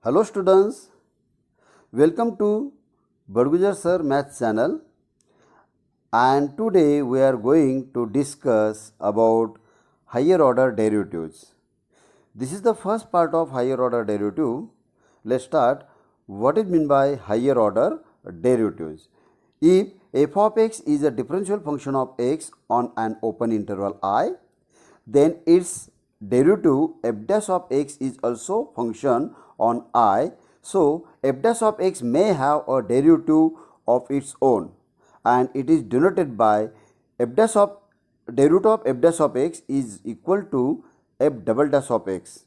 Hello students, welcome to Badgujar Sir Maths channel, and today we are going to discuss about higher order derivatives. This is the first part of higher order derivative. Let's start. What is meant by higher order derivatives? If f of x is a differential function of x on an open interval I, then its derivative f dash of x is also function on I. So f dash of x may have a derivative of its own, and it is denoted by f dash of derivative of f dash of x is equal to f double dash of x.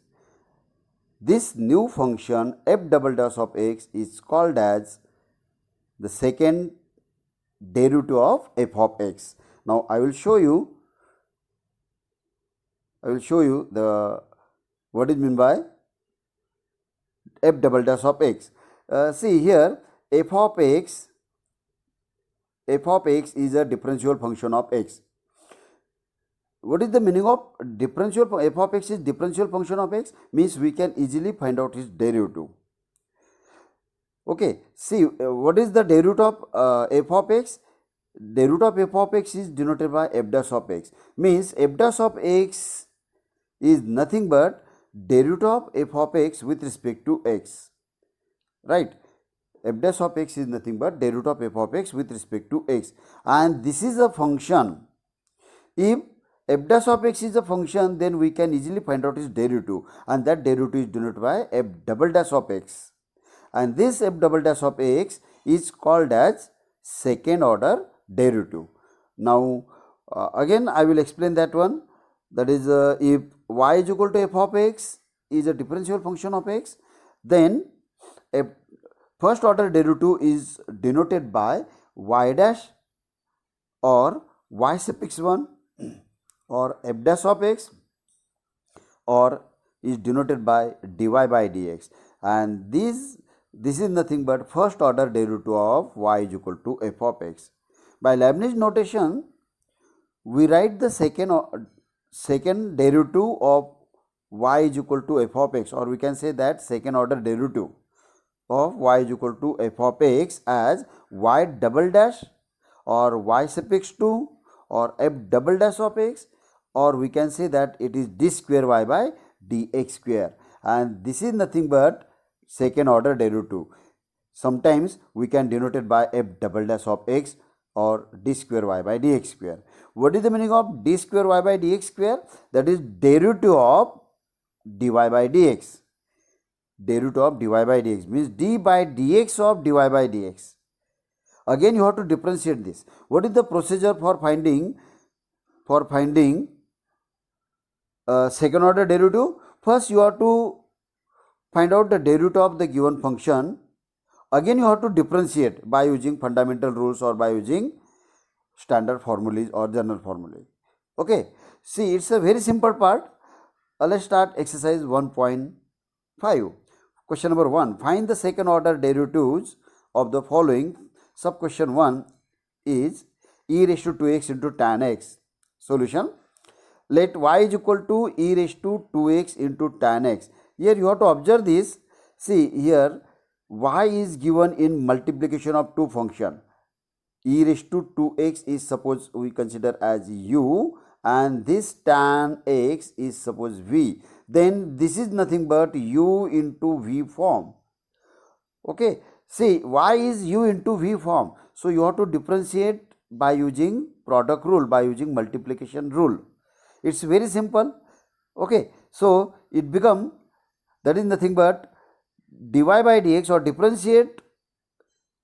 This new function f double dash of x is called as the second derivative of f of x. Now I will show you the what is meant by f double dash of x. See here, f of x is a differential function of x. What is the meaning of differential? F of x is differential function of x, means we can easily find out its derivative. Okay, see what is the derivative of f of x? Derivative of f of x is denoted by f dash of x, means f dash of x is nothing but derivative of f of x with respect to x, right? F dash of x is nothing but derivative of f of x with respect to x, and this is a function. If f dash of x is a function, then we can easily find out its derivative, and that derivative is denoted by f double dash of x, and this f double dash of x is called as second order derivative. Now again I will explain that one. That is, if y is equal to f of x is a differential function of x, then a first order derivative is denoted by y dash or y suffix 1 or f dash of x, or is denoted by dy by dx, and this is nothing but first order derivative of y is equal to f of x. By Leibniz notation, we write the second derivative of y is equal to f of x, or we can say that second order derivative of y is equal to f of x as y double dash or y suffix 2 or f double dash of x, or we can say that it is d square y by dx square, and this is nothing but second order derivative. Sometimes we can denote it by f double dash of x or d square y by dx square. What is the meaning of d square y by dx square? That is derivative of dy by dx. Derivative of dy by dx means d by dx of dy by dx. Again you have to differentiate this. What is the procedure for finding second order derivative? First you have to find out the derivative of the given function. Again you have to differentiate by using fundamental rules or by using standard formulas or general formulas. Okay, see, it's a very simple part. Let's start exercise 1.5. Question number 1, find the second order derivatives of the following. Sub question 1 is e raised to 2x into tan x. Solution, let y is equal to e raised to 2x into tan x. Here you have to observe this. See here, y is given in multiplication of two function. E raised to 2x is suppose we consider as u, and this tan x is suppose v. Then this is nothing but u into v form. Okay, see, y is u into v form, so you have to differentiate by using product rule, by using multiplication rule. It's very simple. Okay, so it become, that is nothing but dy by dx, or differentiate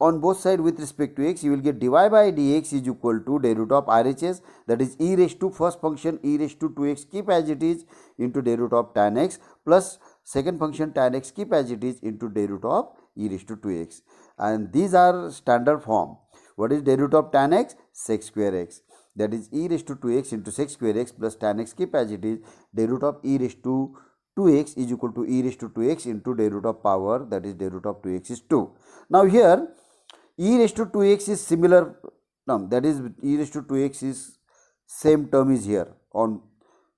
on both sides with respect to x, you will get dy by dx is equal to derivative of RHS, that is e raised to first function e raised to 2x, keep as it is, into derivative of tan x, plus second function tan x, keep as it is, into derivative of e raised to 2x, and these are standard form. What is derivative of tan x? Sec square x, that is e raised to 2x into sec square x plus tan x, keep as it is, derivative of e raised to 2x is equal to e raised to 2x into derivative of power, that is derivative of 2x is 2. Now here e raised to 2x is similar term, that is e raised to 2x is same term is here on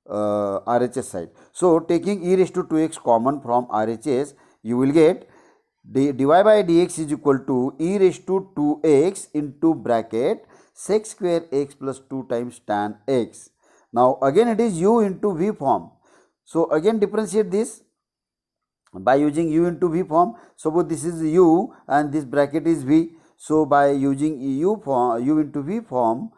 RHS side. So taking e raised to 2x common from RHS, you will get dy by dx is equal to e raised to 2x into bracket sec square x plus 2 times tan x. Now again it is u into v form. So again differentiate this by using u into v form. Suppose this is u and this bracket is v. So by using u into v form,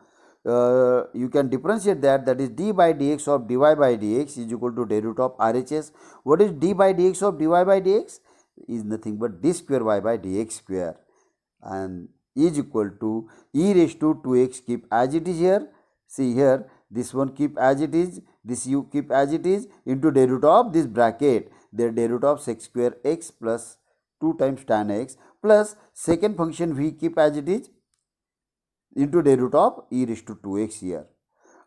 you can differentiate that is d by dx of dy by dx is equal to derivative of RHS. What is d by dx of dy by dx? Is nothing but d square y by dx square, and is equal to e raised to 2x, keep as it is here. See here, this one keep as it is, this u keep as it is, into derivative of this bracket, their derivative of sec square x plus 2 times tan x, plus second function v keep as it is, into derivative of e raised to 2x here.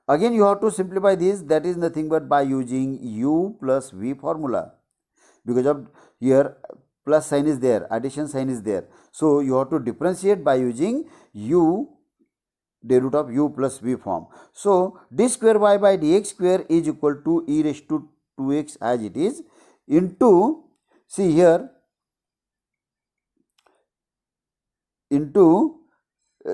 Again you have to simplify this, that is nothing but by using u plus v formula, because of here plus sign is there, addition sign is there. So you have to differentiate by using u, derivative of u plus v form. So d square y by dx square is equal to e raised to 2x as it is, into, see here, into,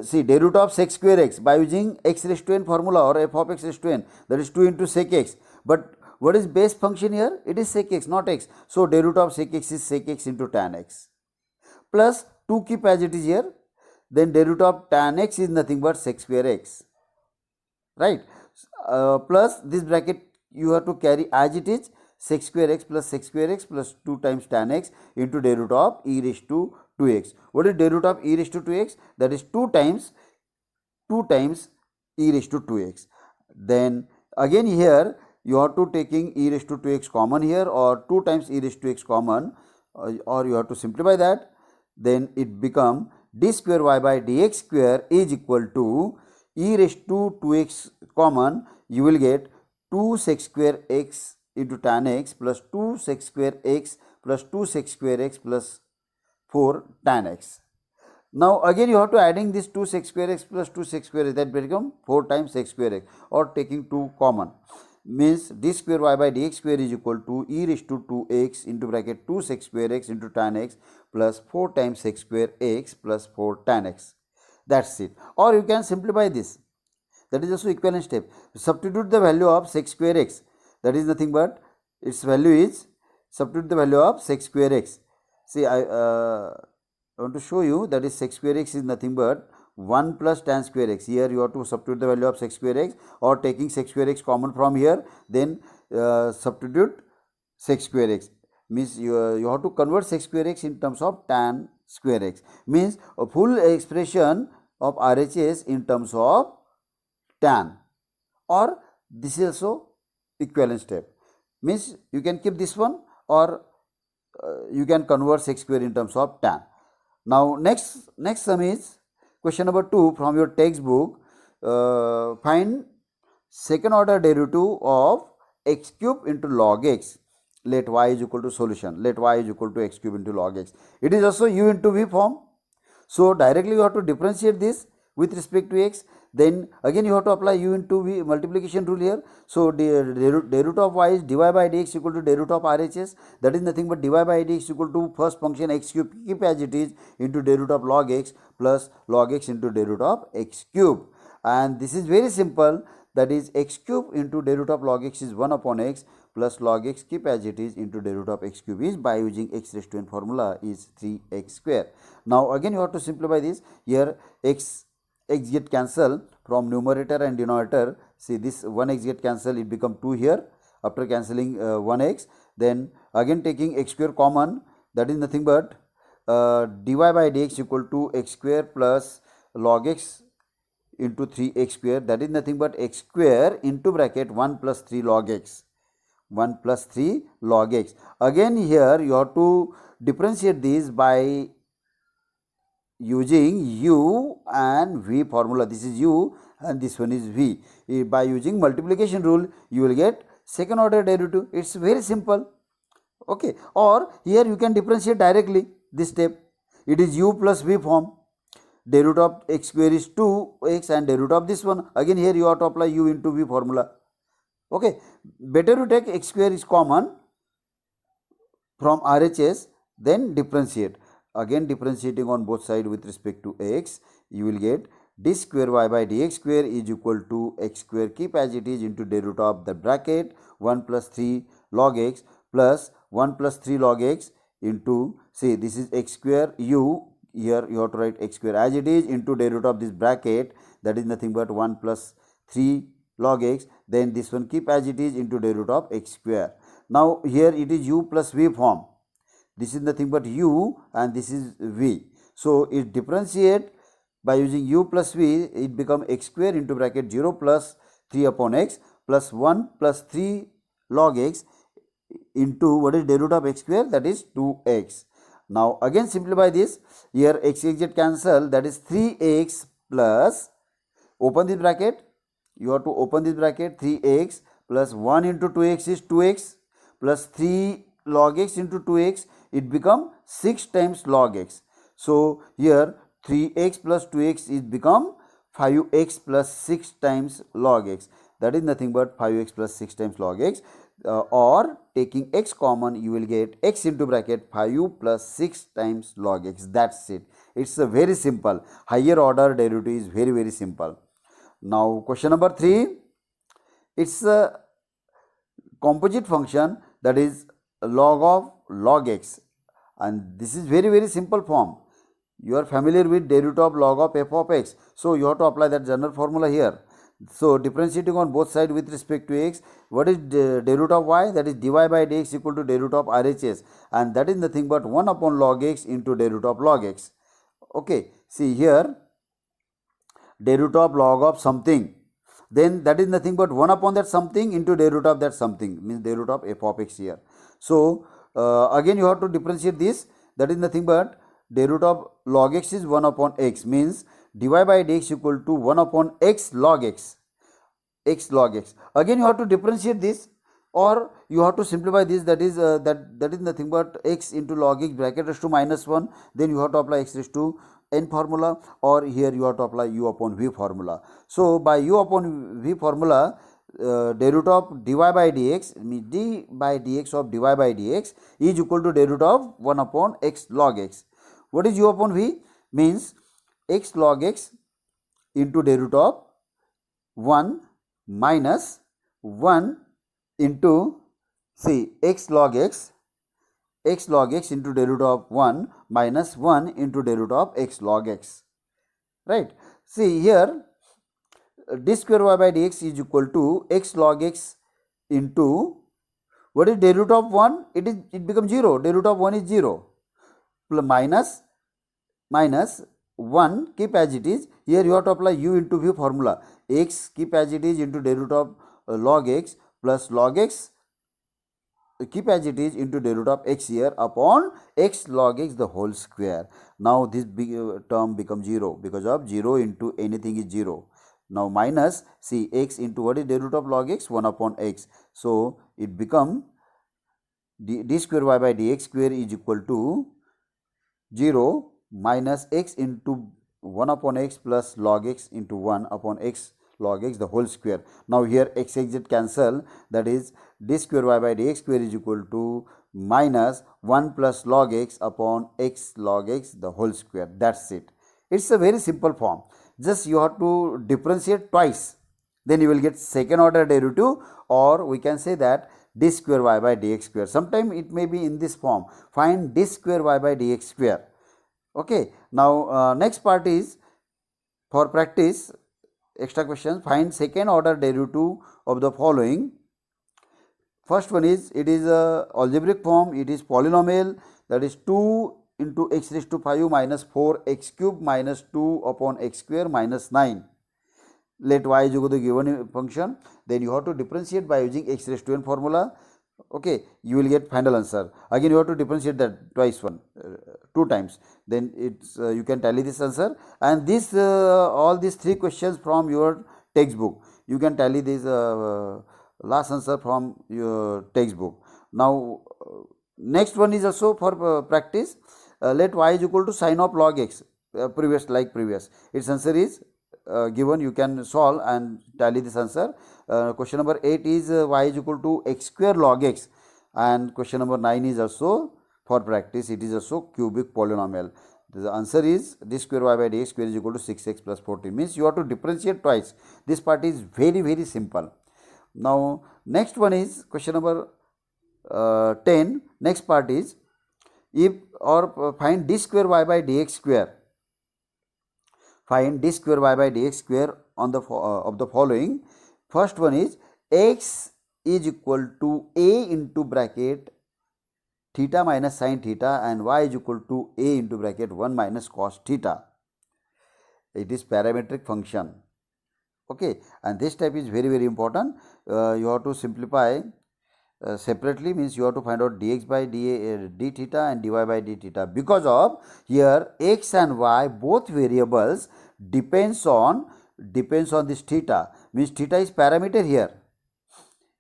see, derivative of sec square x by using x raised to n formula or f of x raised to n, that is 2 into sec x. But what is base function here? It is sec x, not x. So derivative of sec x is sec x into tan x, plus 2 keep as it is here, then derivative of tan x is nothing but sec square x, right? Plus this bracket you have to carry as it is, sec square x plus sec square x plus 2 times tan x into derivative of e raised to 2x. What is derivative of e raised to 2x? That is 2 times e raised to 2x. Then again here you have to taking e raised to 2x common here, or 2 times e raised to x common, or you have to simplify that. Then it become d square y by dx square is equal to e raised to 2x common, you will get 2 sec square x into tan x plus 2 sec square x plus 2 sec square x plus 4 tan x. Now again you have to adding this 2 sec square x plus 2 sec square x, that become 4 times sec square x, or taking 2 common, means d square y by dx square is equal to e raised to 2x into bracket 2 sec square x into tan x plus 4 times sec square x plus 4 tan x. That's it. Or you can simplify this, that is also equivalent step. Substitute the value of sec square x, that is nothing but its value is, substitute the value of sec square x. See, I want to show you, that is sec square x is nothing but 1 plus tan square x. Here you have to substitute the value of sec square x, or taking sec square x common from here, then substitute sec square x, means you have to convert sec square x in terms of tan square x, means a full expression of RHS in terms of tan. Or this is also equivalent step, means you can keep this one, or you can convert sec square in terms of tan. Now next sum is question number 2 from your textbook. Find second order derivative of x cube into log x. Let y is equal to solution. Let y is equal to x cube into log x. It is also u into v form. So directly you have to differentiate this with respect to x. Then again you have to apply u into v multiplication rule here. So derivative of y is dy by dx equal to derivative of RHS, that is nothing but dy by dx equal to first function x cube, keep as it is, into derivative of log x plus log x into derivative of x cube. And this is very simple, that is x cube into derivative of log x is 1 upon x plus log x keep as it is into derivative of x cube is, by using x raised to n formula, is 3x square. Now again you have to simplify this. Here x get cancelled from numerator and denominator. See, this 1x get cancelled, it become 2 here after cancelling 1x. Then again taking x square common, that is nothing but dy by dx equal to x square plus log x into 3x square, that is nothing but x square into bracket 1 plus 3 log x, 1 plus 3 log x. Again here you have to differentiate this by using u and v formula. This is u and this one is v. By using multiplication rule you will get second order derivative. It's very simple. Okay. Or here you can differentiate directly this step. It is u plus v form. Derivative of x square is 2x, and derivative of this one, again here you have to apply u into v formula. Okay. Better to take x square is common from RHS, then differentiate. Again differentiating on both sides with respect to x, you will get d square y by dx square is equal to x square, keep as it is, into the root of the bracket 1 plus 3 log x plus 1 plus 3 log x into, see, this is x square, u, here you have to write x square as it is, into the root of this bracket, that is nothing but 1 plus 3 log x, then this one keep as it is, into the root of x square. Now here it is u plus v form, this is nothing but u and this is v, so it differentiate by using u plus v, it become x square into bracket 0 plus 3 upon x plus 1 plus 3 log x into what is root of x square, that is 2x. Now again simplify this, here x get cancel, that is 3x plus, open this bracket, you have to open this bracket, 3x plus 1 into 2x is 2x plus 3 log x into 2x, it become 6 times log x. So here 3x plus 2x is become 5x plus 6 times log x, that is nothing but 5x plus 6 times log x, or taking x common, you will get x into bracket 5 plus 6 times log x. That's it. It's a very simple, higher order derivative is very simple. Now question number 3, it's a composite function, that is log of log x, and this is very simple form. You are familiar with derivative of log of f of x, so you have to apply that general formula here. So differentiating on both sides with respect to x, what is derivative of y, that is dy by dx equal to derivative of RHS, and that is nothing but 1 upon log x into derivative of log x. Okay, see here, derivative of log of something, then that is nothing but 1 upon that something into derivative of that something, means derivative of f of x here. So again you have to differentiate this, that is nothing but derivative of log x is 1 upon x, means dy by dx equal to 1 upon x log x, x log x. Again you have to differentiate this, or you have to simplify this, that is that is nothing but x into log x bracket raised to minus 1, then you have to apply x raised to n formula, or here you have to apply u upon v formula. So by u upon v formula, derivative of dy by dx, means d by dx of dy by dx is equal to derivative of 1 upon x log x. What is u upon v? Means x log x into derivative of 1 minus 1 into, see, x log x into derivative of 1 minus 1 into derivative of x log x, right? See here, d square y by dx is equal to x log x into, what is derivative of 1? It becomes 0, derivative of 1 is 0, plus minus 1 keep as it is, here you have to apply u into v formula, x keep as it is into derivative of log x plus log x keep as it is into derivative of x here upon x log x the whole square. Now this term becomes 0, because of 0 into anything is 0. Now minus, see, x into what is derivative of log x, 1 upon x, so it become d square y by dx square is equal to 0 minus x into 1 upon x plus log x into 1 upon x log x the whole square. Now here x get cancel, that is d square y by dx square is equal to minus 1 plus log x upon x log x the whole square. That's it. It's a very simple form. Just you have to differentiate twice, then you will get second order derivative, or we can say that d square y by dx square. Sometime it may be in this form, find d square y by dx square. Okay, now next part is for practice extra questions. Find second order derivative of the following. First one is, it is a algebraic form, it is polynomial, that is 2 into x raised to 5 minus 4 x cube minus 2 upon x square minus 9. Let y is equal to the given function, then you have to differentiate by using x raised to n formula. Okay, you will get final answer. Again you have to differentiate that twice, 2 times, then it's you can tally this answer, and this all these 3 questions from your textbook, you can tally this last answer from your textbook. Now next one is also for practice. Let y is equal to sine of log x, previous, its answer is given, you can solve and tally this answer. Question number 8 is y is equal to x square log x, and question number 9 is also for practice, it is also cubic polynomial. The answer is d square y by dx square is equal to 6x plus 14. Means you have to differentiate twice. This part is very simple. Now next one is question number 10. Next part is if or find d square y by dx square. Find d square y by dx square on the of the following. First one is x is equal to a into bracket theta minus sin theta and y is equal to a into bracket 1 minus cos theta. It is parametric function. Okay, and this type is very important. You have to simplify separately, means you have to find out dx by d theta and dy by d theta, because of here x and y both variables depends on this theta, means theta is parameter here.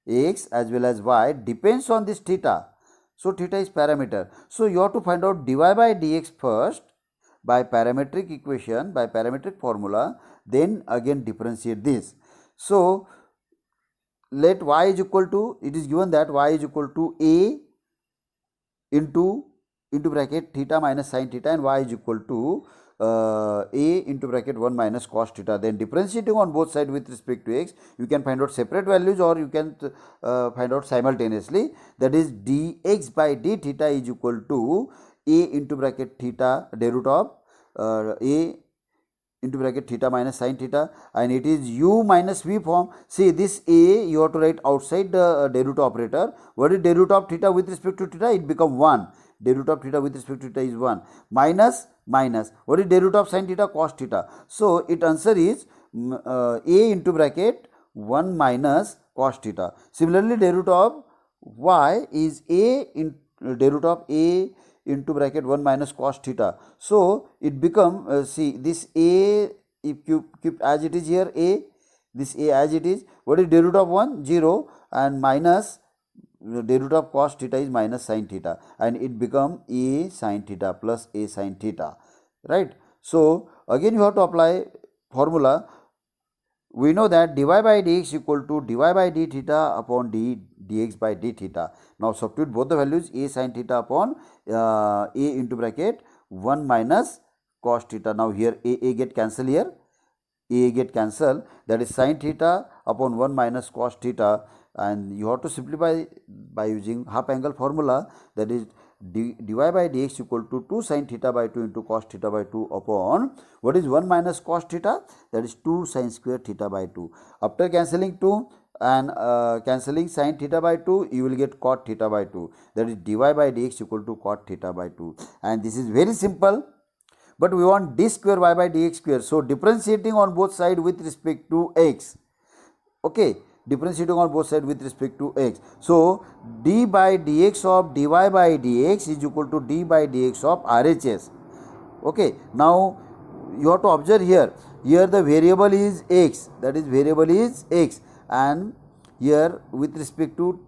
X as well as y depends on this theta, so theta is parameter. So you have to find out dy by dx first by parametric equation, by parametric formula, then again differentiate this. So let y is equal to, it is given that y is equal to a into bracket theta minus sin theta and y is equal to a into bracket 1 minus cos theta. Then differentiating on both sides with respect to x, you can find out separate values or you can find out simultaneously. That is dx by d theta is equal to a into bracket theta derivative of a into bracket theta minus sin theta, and it is u minus v form. See, this a you have to write outside the derivative operator. What is derivative of theta with respect to theta? It become 1. Derivative of theta with respect to theta is 1. Minus. What is derivative of sin theta? Cos theta. So it answer is a into bracket 1 minus cos theta. Similarly, derivative of y is a in derivative of a into bracket 1 minus cos theta. So it become see, this a, if you keep as it is here, a, this a as it is. What is derivative of 1? 0, and minus derivative of cos theta is minus sin theta, and it become a sin theta plus a sin theta, right? So again you have to apply formula. We know that dy by dx equal to dy by d theta upon dx by d theta. Now substitute both the values, a sin theta upon a into bracket 1 minus cos theta. Now here a get cancel, here a get cancel, that is sin theta upon 1 minus cos theta, and you have to simplify by using half angle formula. That is dy by dx equal to 2 sin theta by 2 into cos theta by 2 upon what is 1 minus cos theta, that is 2 sin square theta by 2. After cancelling 2 and cancelling sin theta by 2, you will get cot theta by 2, that is dy by dx equal to cot theta by 2. And this is very simple, but we want d square y by dx square. So differentiating on both sides with respect to x. Okay, differentiating on both sides with respect to x. So d by dx of dy by dx is equal to d by dx of RHS. Okay, now you have to observe here the variable is x, that is variable is x, and here with respect to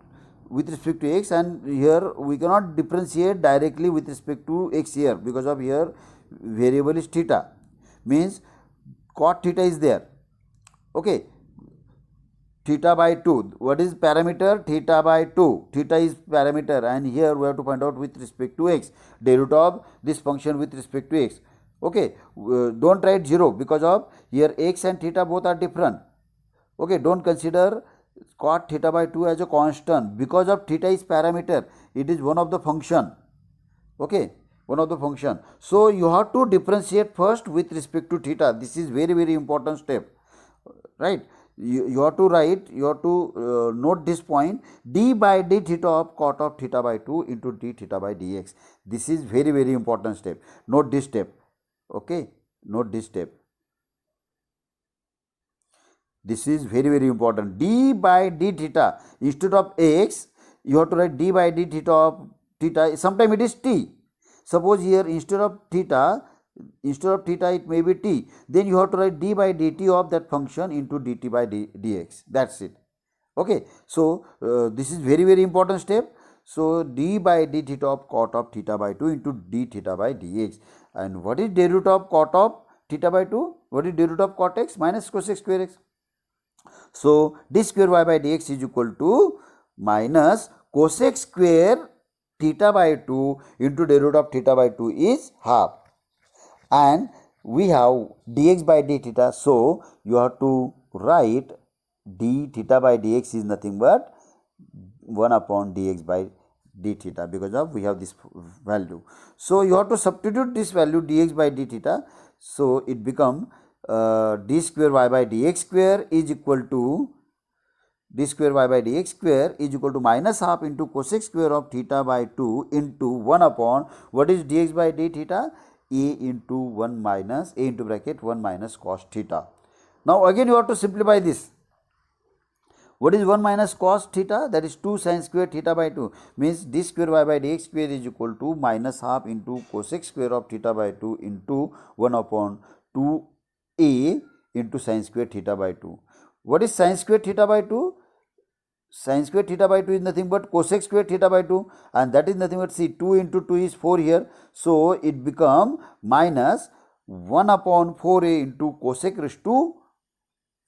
x, and here we cannot differentiate directly with respect to x here, because of here variable is theta, means cot theta is there. Okay, theta by 2, what is parameter? Theta by 2, theta is parameter, and here we have to find out with respect to x, derivative of this function with respect to x. Okay, don't write 0, because of here x and theta both are different. Okay, don't consider cot theta by 2 as a constant, because of theta is parameter, it is one of the function. Okay, one of the function. So you have to differentiate first with respect to theta. This is very important step, right? You have to write, you have to note this point, d by d theta of cot of theta by 2 into d theta by dx. This is very important step. Note this step. Okay, note this step. This is very important. D by d theta, instead of x, you have to write d by d theta of theta. Sometimes it is t. Suppose here instead of theta it may be t. Then you have to write d by dt of that function into dt by dx. That's it. Okay. So this is very important step. So d by d theta of cot of theta by 2 into d theta by dx. And what is derivative of cot of theta by 2? What is derivative of cot x? Minus cosec square x. So d square y by dx is equal to minus cosec square theta by 2 into derivative of theta by 2 is half, and we have dx by d theta, so you have to write d theta by dx is nothing but 1 upon dx by d theta, because of we have this value. So you have to substitute this value dx by d theta, so it become d square y by dx square is equal to d square y by dx square is equal to minus half into cosec square of theta by 2 into 1 upon what is dx by d theta, a into 1 minus a into bracket 1 minus cos theta. Now again you have to simplify this. What is 1 minus cos theta? That is 2 sin square theta by 2, means d square y by dx square is equal to minus half into cosec square of theta by 2 into 1 upon 2a into sin square theta by 2. What is sin square theta by 2? Sin square theta by 2 is nothing but cosec square theta by 2, and that is nothing but, see, 2 into 2 is 4 here, so it become minus 1 upon 4a into cosec raised to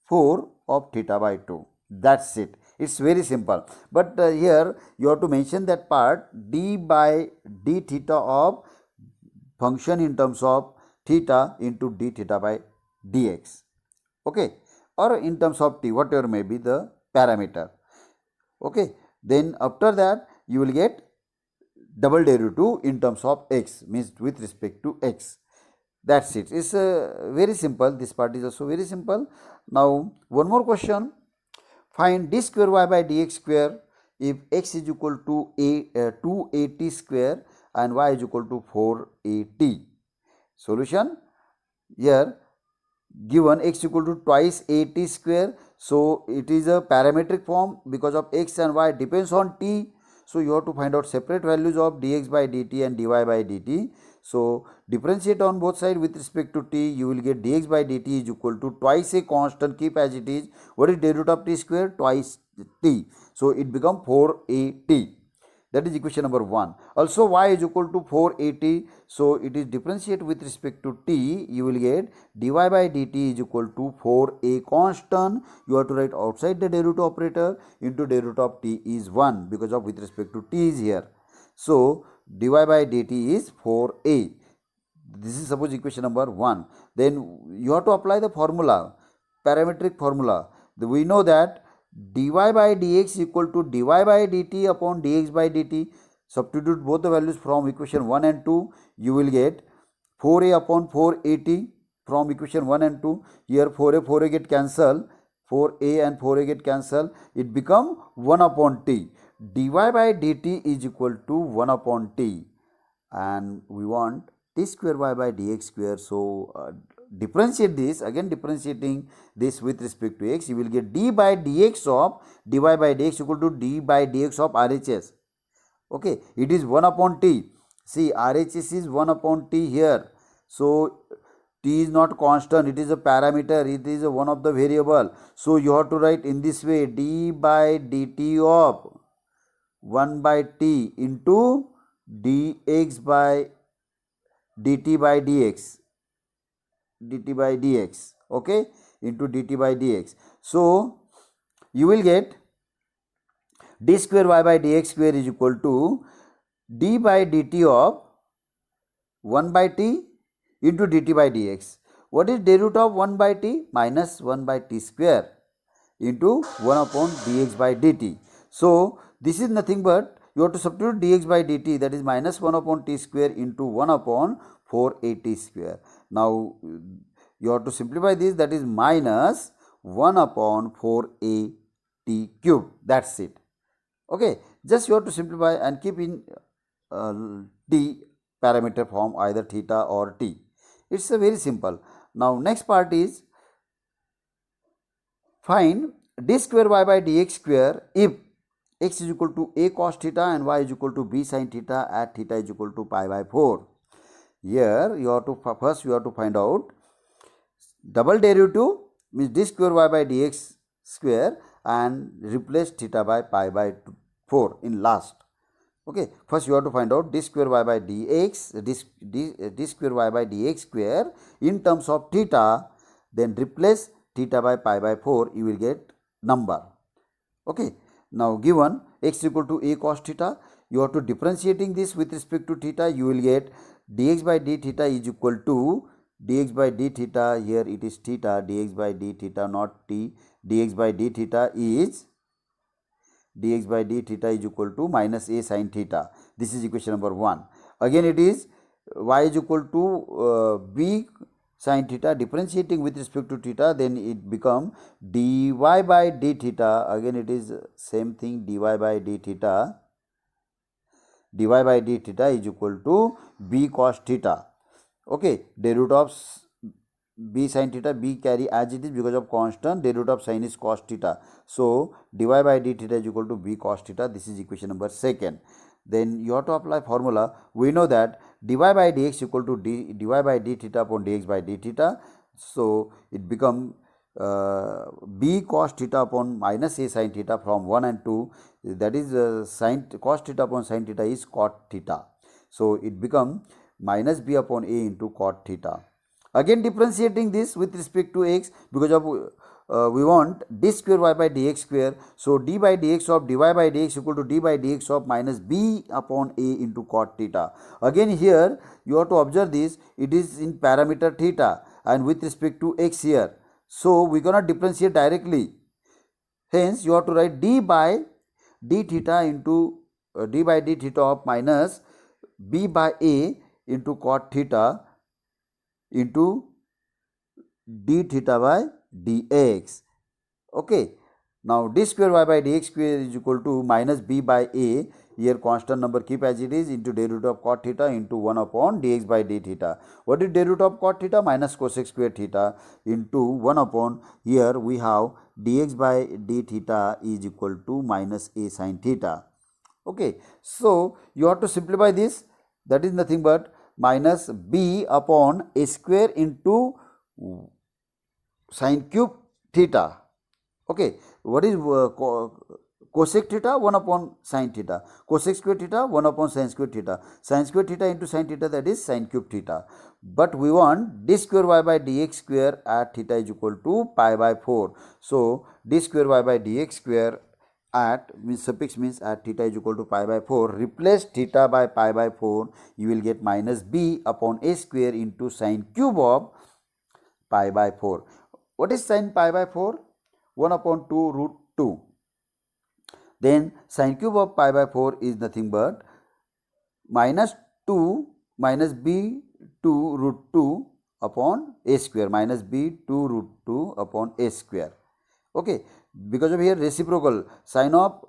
4 of theta by 2. That's it. It's very simple. But here you have to mention that part, d by d theta of function in terms of theta into d theta by dx. Okay, or in terms of t, whatever may be the parameter. Okay, then after that you will get double derivative in terms of x, means with respect to x. That's it. It's very simple. This part is also very simple. Now one more question. Find d square y by dx square if x is equal to 2at square and y is equal to 4at. Solution: here given x equal to twice at square, so it is a parametric form because of x and y depends on t. So you have to find out separate values of dx by dt and dy by dt. So differentiate on both sides with respect to t, you will get dx by dt is equal to twice a constant, keep as it is. What is derivative of t square? Twice t, so it become 4at. That is equation number 1. Also y is equal to 4at, so it is differentiate with respect to t, you will get dy by dt is equal to 4a constant. You have to write outside the derivative operator into derivative of t is 1 because of with respect to t is here. So dy by dt is 4a. This is suppose equation number 1. Then you have to apply the formula, parametric formula. We know that dy by dx equal to dy by dt upon dx by dt. Substitute both the values from equation 1 and 2. You will get 4a upon 4at from equation 1 and 2. Here 4a get cancelled. 4a and 4a get cancelled. It become 1 upon t. dy by dt is equal to 1 upon t. And we want t square y by dx square. So differentiate this, again differentiating this with respect to x, you will get d by dx of dy by dx equal to d by dx of RHS. Okay, it is 1 upon t. See, RHS is 1 upon t here. So t is not constant, it is a parameter, it is one of the variable. So you have to write in this way, d by dt of 1 by t into dx by dt by dx, dt by dx, okay, into dt by dx. So you will get d square y by dx square is equal to d by dt of 1 by t into dt by dx. What is derivative of 1 by t? Minus 1 by t square into 1 upon dx by dt. So this is nothing but you have to substitute dx by dt, that is minus 1 upon t square into 1 upon 4at square. Now you have to simplify this, that is minus 1 upon 4at cube. That's it. Okay, just you have to simplify and keep in t parameter form, either theta or t. It's a very simple. Now next part is find d square y by dx square if x is equal to a cos theta and y is equal to b sin theta at theta is equal to pi by 4. Here you have to first you have to find out double derivative, means d square y by dx square, and replace theta by pi by 4 in last. Okay, first you have to find out d square y by dx, d square y by dx square in terms of theta, then replace theta by pi by 4, you will get number. Okay, now given x equal to a cos theta, you are to differentiating this with respect to theta, you will get dx by d theta is equal to dx by d theta, here it is theta, dx by d theta not t, dx by d theta is equal to minus a sin theta. This is equation number 1. Again it is y is equal to b sin theta, differentiating with respect to theta, then it become dy by d theta. Again it is same thing, dy by d theta is equal to b cos theta. Okay, the root of b sin theta, b carry as it is because of constant, the root of sin is cos theta. So dy by d theta is equal to b cos theta. This is equation number 2. Then you have to apply formula. We know that dy by dx equal to dy by d theta upon dx by d theta. So it become b cos theta upon minus a sin theta from 1 and 2. That is sin cos theta upon sin theta is cot theta. So it become minus b upon a into cot theta. Again differentiating this with respect to x, because of we want d square y by dx square. So d by dx of dy by dx equal to d by dx of minus b upon a into cot theta. Again here you have to observe this, it is in parameter theta and with respect to x here. So we cannot differentiate directly. Hence you have to write d by d theta into d by d theta of minus b by a into cot theta into d theta by dx. Okay, now d square y by dx square is equal to minus b by a, here constant number keep as it is, into d root of cot theta into 1 upon dx by d theta. What is d root of cot theta? Minus cosec square theta into 1 upon, here we have dx by d theta is equal to minus a sin theta. Okay, so you have to simplify this, that is nothing but minus b upon a square into sin cube theta. Okay, what is cosec theta? 1 upon sin theta. Cosec square theta 1 upon sin square theta. Sin square theta into sin theta, that is sin cube theta. But we want d square y by dx square at theta is equal to pi by 4. So d square y by dx square at means suffix means at theta is equal to pi by 4, replace theta by pi by 4, you will get minus b upon a square into sin cube of pi by 4. What is sin pi by 4? 1 upon 2 root 2. Then sin cube of pi by 4 is nothing but minus 2 minus b 2 root 2 upon a square, minus b 2 root 2 upon a square. Okay, because of here reciprocal, sin of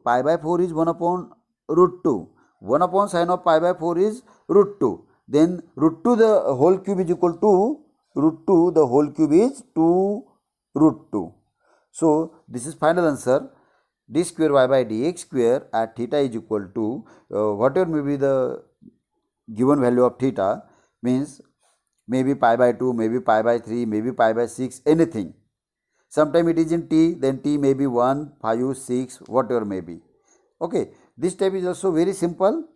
pi by 4 is 1 upon root 2. 1 upon sin of pi by 4 is root 2. Then root 2 the whole cube is equal to root 2 the whole cube is 2 root 2. So this is final answer, d square y by dx square at theta is equal to whatever may be the given value of theta, means maybe pi by 2, maybe pi by 3, maybe pi by 6, anything. Sometime it is in t, then t may be 1, 5, 6, whatever may be. Okay, this type is also very simple.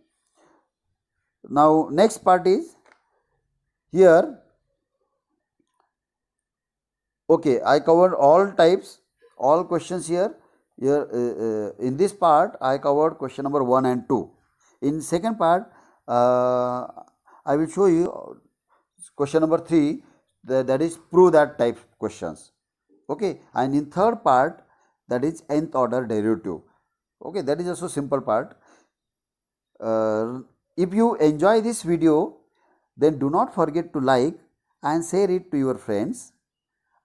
Now next part is here. Okay, I covered all types, all questions here. Here in this part I covered question number 1 and 2. In second part I will show you question number 3, that is prove that type questions. Okay, and in third part, that is nth order derivative. Okay, that is also simple part. If you enjoy this video, then do not forget to like and share it to your friends.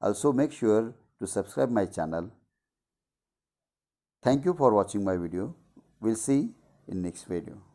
Also make sure to subscribe my channel. Thank you for watching my video. We'll see in next video.